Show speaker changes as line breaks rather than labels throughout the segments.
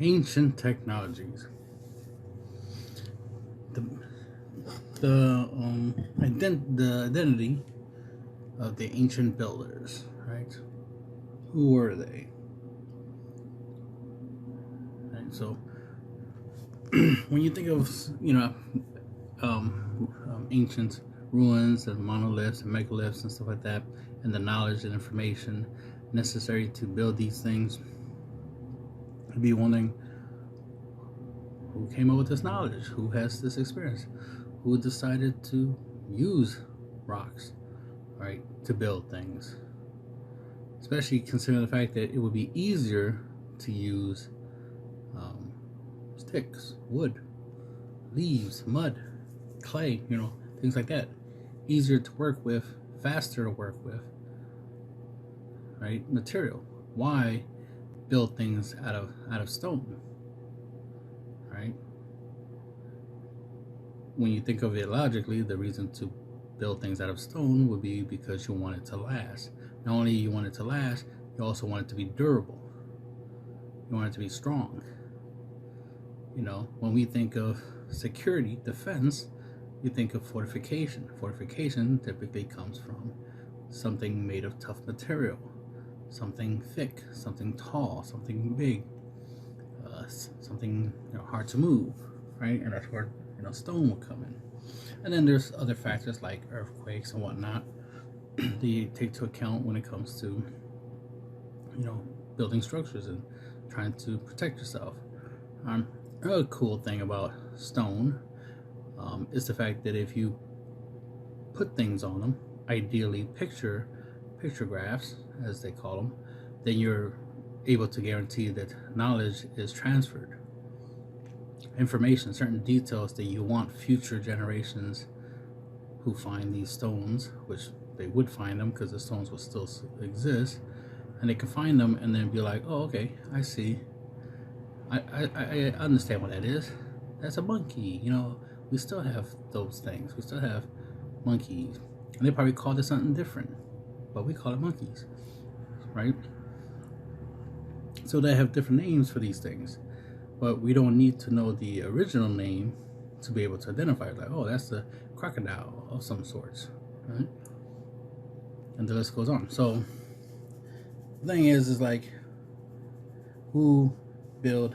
Ancient technologies. The the identity of the ancient builders, right? Who were they? Right, so when you think of ancient ruins and monoliths and megaliths and stuff like that, and the knowledge and information necessary to build these things, you'd be wondering who came up with this knowledge, who has this experience, who decided to use rocks, right, to build things. Especially considering the fact that it would be easier to use sticks, wood, leaves, mud, clay, things like that. Easier to work with, faster to work with, right? Material. Why build things out of stone, right? When you think of it logically, the reason to build things out of stone would be because you want it to last. Not only you want it to last, you also want it to be durable. You want it to be strong. When we think of security, defense, you think of fortification. Fortification typically comes from something made of tough material, something thick, something tall, something big, something hard to move, right? And that's where stone will come in. And then there's other factors like earthquakes and whatnot that you take into account when it comes to building structures and trying to protect yourself. Another cool thing about stone is the fact that if you put things on them, ideally pictographs, as they call them, then you're able to guarantee that knowledge is transferred. Information, certain details that you want future generations who find these stones, which they would find them because the stones will still exist, and they can find them and then be like, oh, okay, I see. I understand what that is. That's a monkey. We still have those things. We still have monkeys. And they probably called it something different, but we call it monkeys, right? So they have different names for these things, but we don't need to know the original name to be able to identify it. Like, oh, that's a crocodile of some sorts, right? And the list goes on. So the thing is like, who build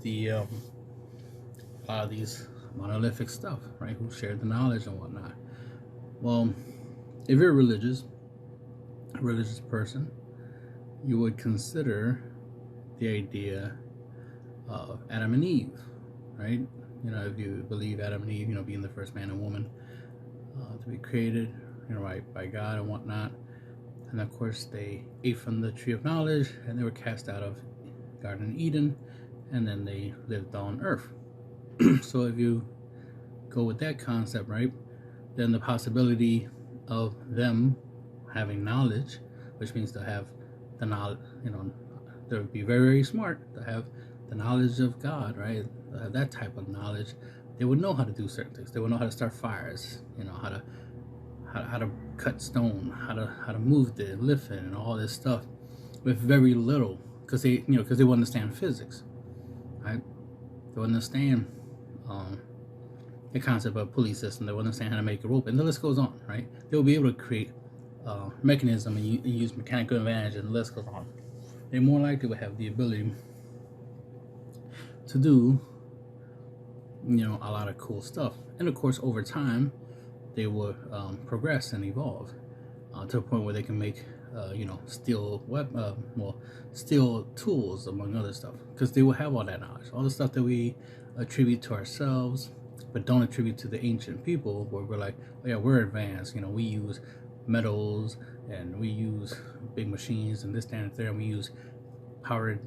the a lot of these monolithic stuff, right? Who shared the knowledge and whatnot? Well, if you're a religious person, you would consider the idea of Adam and Eve, right? If you believe Adam and Eve, being the first man and woman to be created, right, by God and whatnot. And of course, they ate from the tree of knowledge, and they were cast out of Garden of Eden, and then they lived on Earth. So if you go with that concept, right, then the possibility of them having knowledge, which means to have the knowledge, they would be very, very smart to have the knowledge of God, right? That type of knowledge. They would know how to do certain things. They would know how to start fires, how to cut stone, how to move it, lift it, and all this stuff with very little, because they would understand physics, right? They would understand the concept of a pulley system. They would understand how to make a rope, and the list goes on, right? They will be able to create mechanism and use mechanical advantage, and the list goes on. They more likely would have the ability to do a lot of cool stuff. And of course, over time, they will progress and evolve to a point where they can make steel tools, among other stuff, because they will have all that knowledge, all the stuff that we attribute to ourselves but don't attribute to the ancient people, where we're like, oh yeah, we're advanced, we use metals and we use big machines and this, that, and there, and we use powered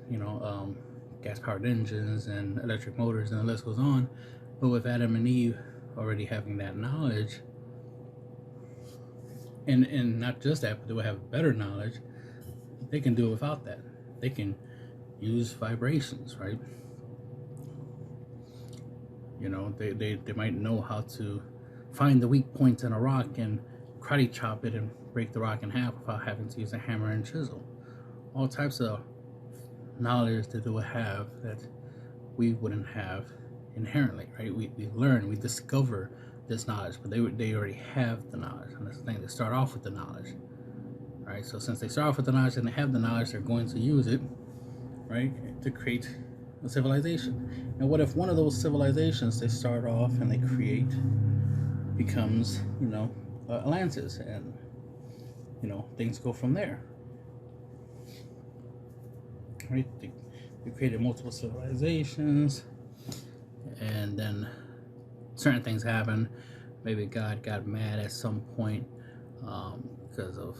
gas powered engines and electric motors, and the list goes on. But with Adam and Eve already having that knowledge, and not just that, but they will have better knowledge, they can do it without that. They can use vibrations, right? They might know how to find the weak points in a rock and karate chop it and break the rock in half without having to use a hammer and chisel. All types of knowledge that they would have that we wouldn't have inherently, right? We learn, we discover this knowledge, but they already have the knowledge. And that's the thing, they start off with the knowledge, right? So since they start off with the knowledge and they have the knowledge, they're going to use it, right, to create a civilization. And what if one of those civilizations they start off and they create becomes, Atlantis, and things go from there, right? They created multiple civilizations, and then certain things happen. Maybe God got mad at some point because of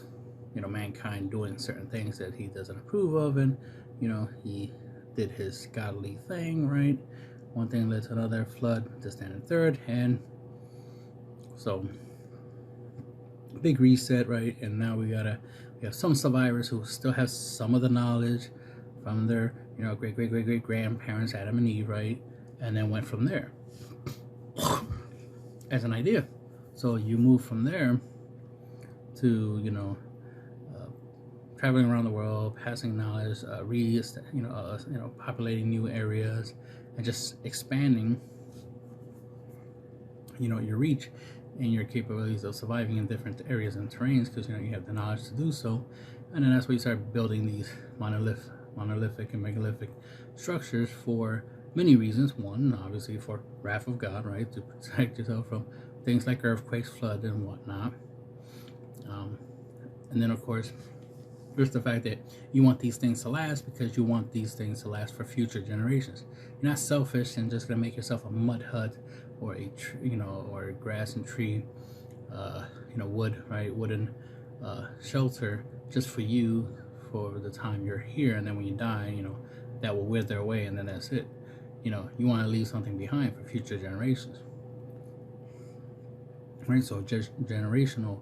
mankind doing certain things that he doesn't approve of, and he did his godly thing, right? One thing led to another, flood, this, that, and third, and so big reset, right? And now we have some survivors who still have some of the knowledge from their great grandparents, Adam and Eve, right? And then went from there as an idea. So you move from there to traveling around the world, passing knowledge, populating new areas, and just expanding your reach and your capabilities of surviving in different areas and terrains, because you have the knowledge to do so. And then that's where you start building these monolithic and megalithic structures for many reasons. One, obviously, for wrath of God, right, to protect yourself from things like earthquakes, flood, and whatnot. And then, of course, there's the fact that you want these things to last because you want these things to last for future generations. You're not selfish and just gonna make yourself a mud hut or a or a grass and tree, wood, right, wooden shelter just for you for the time you're here, and then when you die, that will wither away, and then that's it. You want to leave something behind for future generations, right? So just generational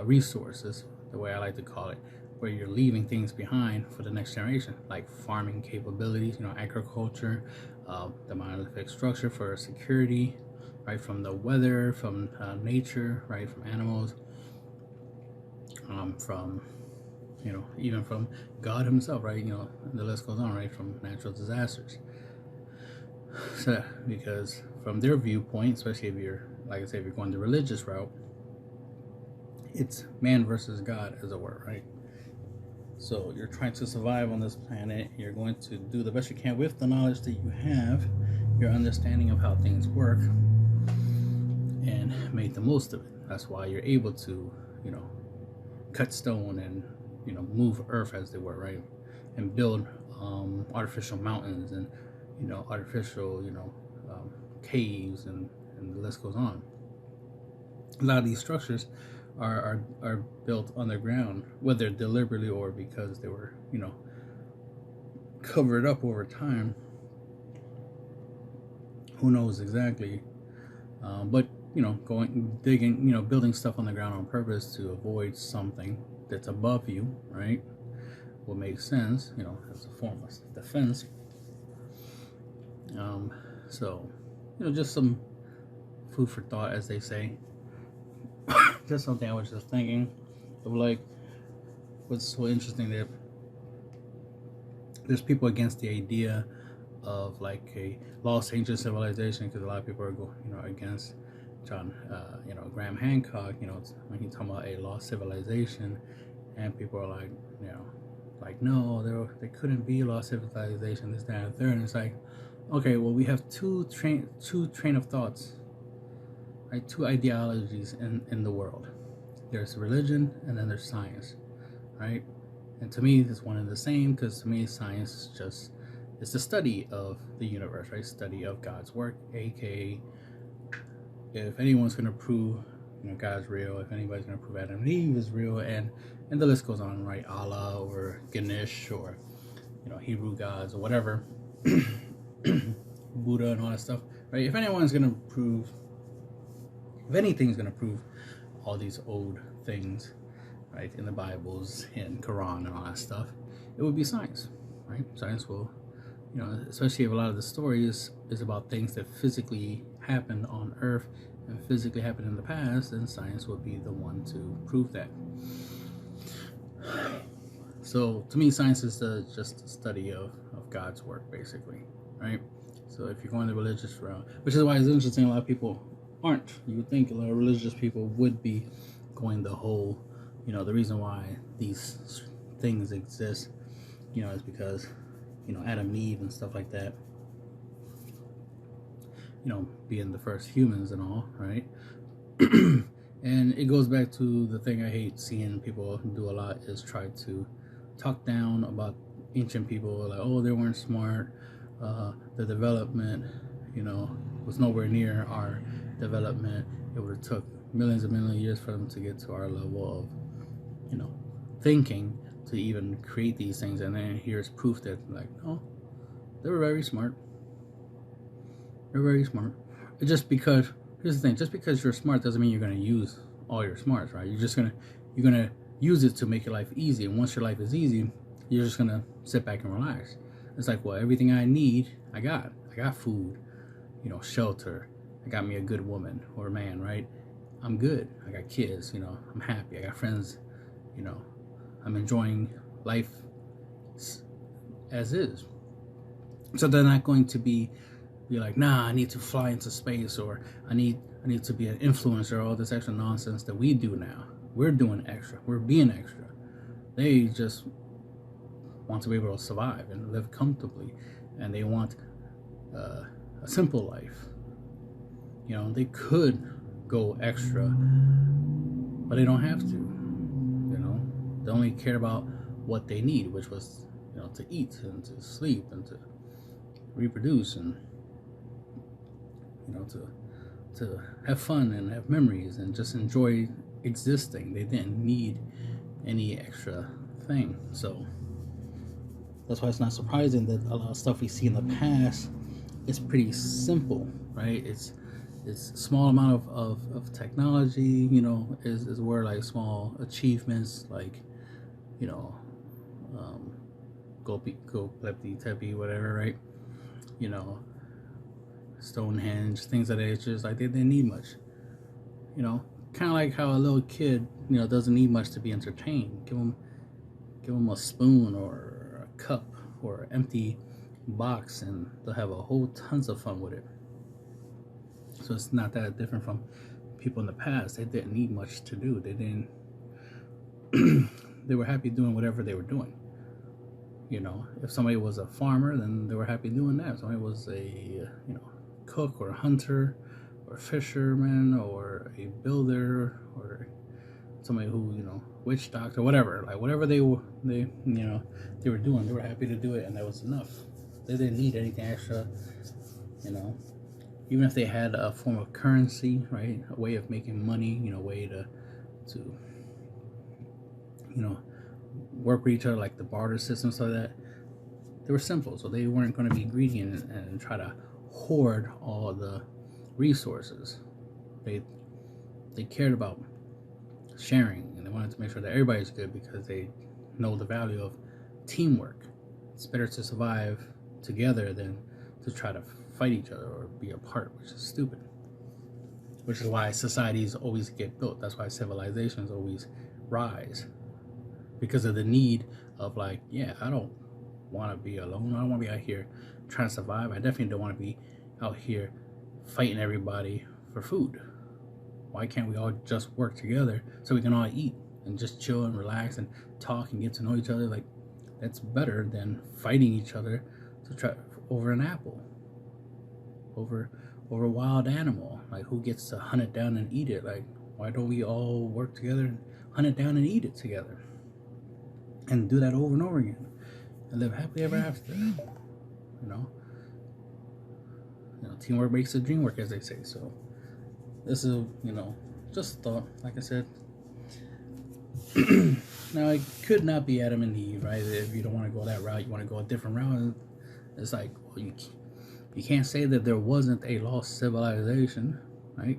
resources, the way I like to call it, where you're leaving things behind for the next generation, like farming capabilities, agriculture, the monolithic structure for security, right, from the weather, from nature, right, from animals, from even from God himself, right? The list goes on, right, from natural disasters. So because from their viewpoint, especially if you're, like I say, if you're going the religious route, it's man versus God, as it were, right? So you're trying to survive on this planet. You're going to do the best you can with the knowledge that you have, your understanding of how things work, and make the most of it. That's why you're able to, cut stone and, move earth, as they were, right? And build artificial mountains and, artificial, caves, and the list goes on. A lot of these structures are built underground, whether deliberately or because they were, covered up over time. Who knows exactly? But digging, building stuff on the ground on purpose to avoid something that's above you, right? Will make sense, as a form of defense. So, just some food for thought, as they say. Just something I was just thinking of, like, what's so interesting that there's people against the idea of like a lost ancient civilization, because a lot of people are against John, Graham Hancock, when he's talking about a lost civilization, and people are like, no, there couldn't be a lost civilization, this, that, and third. And it's like, okay, well, we have two train of thoughts, right? Two ideologies in the world. There's religion, and then there's science, right? And to me, it's one and the same, because to me, science is the study of the universe, right? Study of God's work, aka if anyone's going to prove God's real, if anybody's going to prove Adam and Eve is real, and the list goes on, right? Allah or Ganesh or Hebrew gods or whatever, Buddha and all that stuff, right? If anything's going to prove all these old things, right, in the Bibles and Quran and all that stuff, it would be science, right? Science will, especially if a lot of the stories is about things that physically happened on Earth and physically happened in the past, then science would be the one to prove that. So to me, science is just a study of God's work, basically, right? So if you're going the religious route, which is why it's interesting, a lot of people aren't. You would think a lot of religious people would be going the whole, the reason why these things exist, is because, Adam and Eve and stuff like that, being the first humans and all, right? And it goes back to the thing I hate seeing people do a lot is try to talk down about ancient people, like, oh, they weren't smart, the development, was nowhere near our development. It would have took millions and millions of years for them to get to our level of, thinking to even create these things. And then here's proof that, like, no, they were very smart. They're very smart. It's just because, here's the thing, just because you're smart doesn't mean you're going to use all your smarts, right? You're going to use it to make your life easy. And once your life is easy, you're just going to sit back and relax. It's like, well, everything I need, I got. I got food, shelter. I got me a good woman or a man, right? I'm good. I got kids, I'm happy. I got friends, I'm enjoying life as is. So they're not going to be like, nah, I need to fly into space, or I need to be an influencer, all this extra nonsense that we do now. We're doing extra. We're being extra. They just want to be able to survive and live comfortably, and they want a simple life. They could go extra, but they don't have to. They only care about what they need, which was, to eat and to sleep and to reproduce and, to have fun and have memories and just enjoy existing. They didn't need any extra thing. So that's why it's not surprising that a lot of stuff we see in the past is pretty simple, right? It's small amount of technology, is where, like, small achievements, like, go Plepti Tepi, whatever, right? Stonehenge, things like that. It's just like they didn't need much. Kind of like how a little kid, doesn't need much to be entertained. Give them a spoon or a cup or an empty box, and they'll have a whole tons of fun with it. So it's not that different from people in the past. They didn't need much to do. They didn't. They were happy doing whatever they were doing. If somebody was a farmer, then they were happy doing that. If somebody was a cook or a hunter or a fisherman or a builder or somebody who witch doctor, whatever, like whatever they were doing, they were happy to do it, and that was enough. They didn't need anything extra. Even if they had a form of currency, right, a way of making money, a way to work with each other, like the barter system, so that they were simple. So they weren't going to be greedy and try to hoard all the resources. They cared about sharing, and they wanted to make sure that everybody's good because they know the value of teamwork. It's better to survive together than to try to fight each other or be apart, which is stupid. Which is why societies always get built. That's why civilizations always rise. Because of the need of, like, yeah, I don't want to be alone. I don't want to be out here trying to survive. I definitely don't want to be out here fighting everybody for food. Why can't we all just work together so we can all eat and just chill and relax and talk and get to know each other? Like, that's better than fighting each other to try over an apple, over a wild animal. Like, who gets to hunt it down and eat it? Like, why don't we all work together and hunt it down and eat it together? And do that over and over again, and live happily ever after. Teamwork makes the dream work, as they say. So this is, just a thought. Like I said, now it could not be Adam and Eve, right? If you don't want to go that route, you want to go a different route. It's like, well, you can't say that there wasn't a lost civilization, right?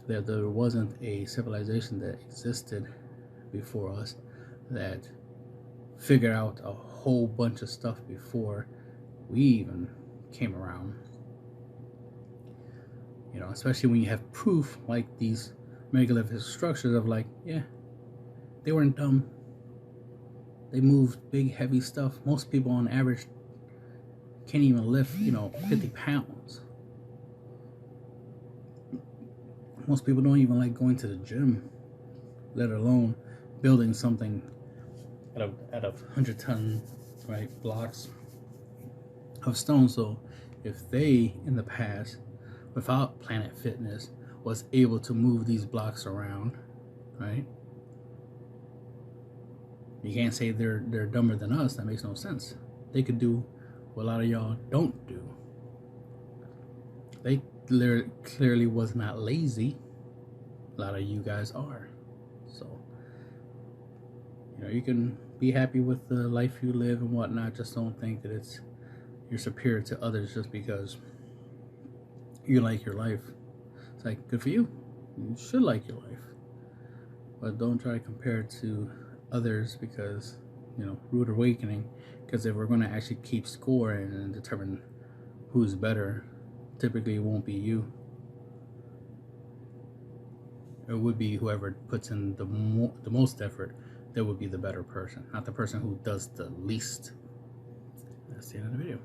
That there wasn't a civilization that existed before us that figured out a whole bunch of stuff before we even came around. Especially when you have proof like these megalithic structures of, like, yeah, they weren't dumb. They move big, heavy stuff. Most people on average can't even lift, 50 pounds. Most people don't even like going to the gym, let alone building something out of 100-ton, right, blocks of stone. So if they, in the past, without Planet Fitness, was able to move these blocks around, right? You can't say they're dumber than us. That makes no sense. They could do what a lot of y'all don't do. They clearly was not lazy. A lot of you guys are. So, you can be happy with the life you live and whatnot. Just don't think that you're superior to others just because you like your life. It's like, good for you. You should like your life. But don't try to compare it to others because, rude awakening. Because if we're going to actually keep score and determine who's better, typically it won't be you. It would be whoever puts in the most effort that would be the better person, not the person who does the least. That's the end of the video.